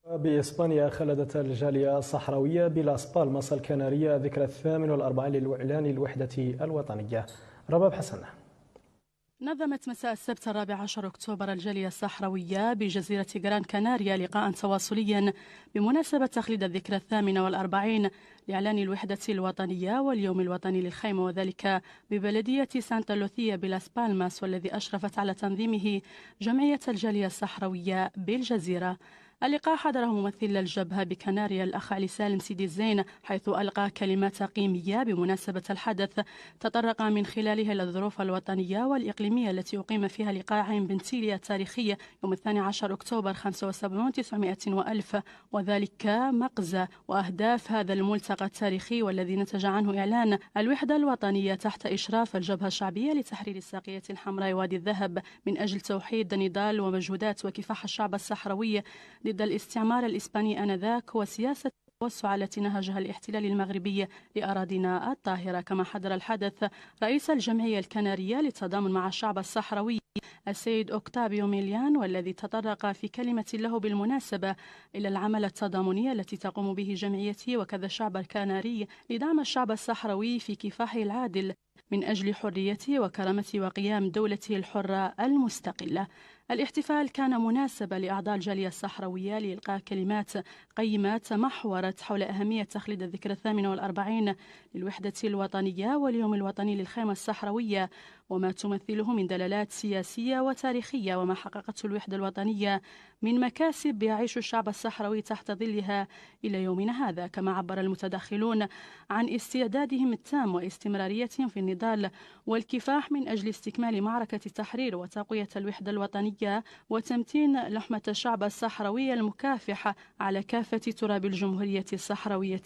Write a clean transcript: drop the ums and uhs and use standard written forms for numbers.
بإسبانيا خلدت الجالية الصحراوية بلاس بالماس الكنارية ذكرى 48 للإعلان الوحدة الوطنية. رباب حسن. نظمت مساء السبت 14 أكتوبر الجالية الصحراوية بجزيرة غران كناريا لقاء تواصليا بمناسبة تخليد الذكرى 48 لإعلان الوحدة الوطنية واليوم الوطني للخيمة، وذلك ببلدية سانتا لوثيا بلاس بالماس، والذي أشرفت على تنظيمه جمعية الجالية الصحراوية بالجزيرة. اللقاء حضره ممثل الجبهة بكناريا الأخ علي سالم سيدي الزين، حيث ألقى كلمات قيمية بمناسبة الحدث تطرق من خلالها إلى الظروف الوطنية والإقليمية التي أقيم فيها لقاء عين بنتيليا التاريخي يوم 12 أكتوبر 75 900 وألف، وذلك مغزى وأهداف هذا الملتقى التاريخي والذي نتج عنه إعلان الوحدة الوطنية تحت إشراف الجبهة الشعبية لتحرير الساقية الحمراء وادي الذهب من أجل توحيد نضال ومجهودات وكفاح الشعب الصحراوي ضد الاستعمار الإسباني آنذاك وسياسة التوسع التي نهجها الاحتلال المغربي لأراضينا الطاهرة. كما حضر الحدث رئيس الجمعية الكنارية للتضامن مع الشعب الصحراوي السيد أوكتافيو ميليان، والذي تطرق في كلمة له بالمناسبة إلى العمل التضامني التي تقوم به جمعيته وكذا الشعب الكناري لدعم الشعب الصحراوي في كفاحه العادل من أجل حريته وكرامته وقيام دولته الحرة المستقلة. الاحتفال كان مناسبة لأعضاء الجالية الصحراوية لإلقاء كلمات قيمة تمحورت حول أهمية تخليد الذكرى 48 للوحدة الوطنية واليوم الوطني للخيمة الصحراوية، وما تمثله من دلالات سياسية وتاريخية، وما حققته الوحدة الوطنية من مكاسب يعيش الشعب الصحراوي تحت ظلها إلى يومنا هذا. كما عبر المتدخلون عن استعدادهم التام واستمراريتهم في النضال والكفاح من أجل استكمال معركة التحرير وتقوية الوحدة الوطنية وتمتين لحمة الشعب الصحراوي المكافح على كافة تراب الجمهورية الصحراوية.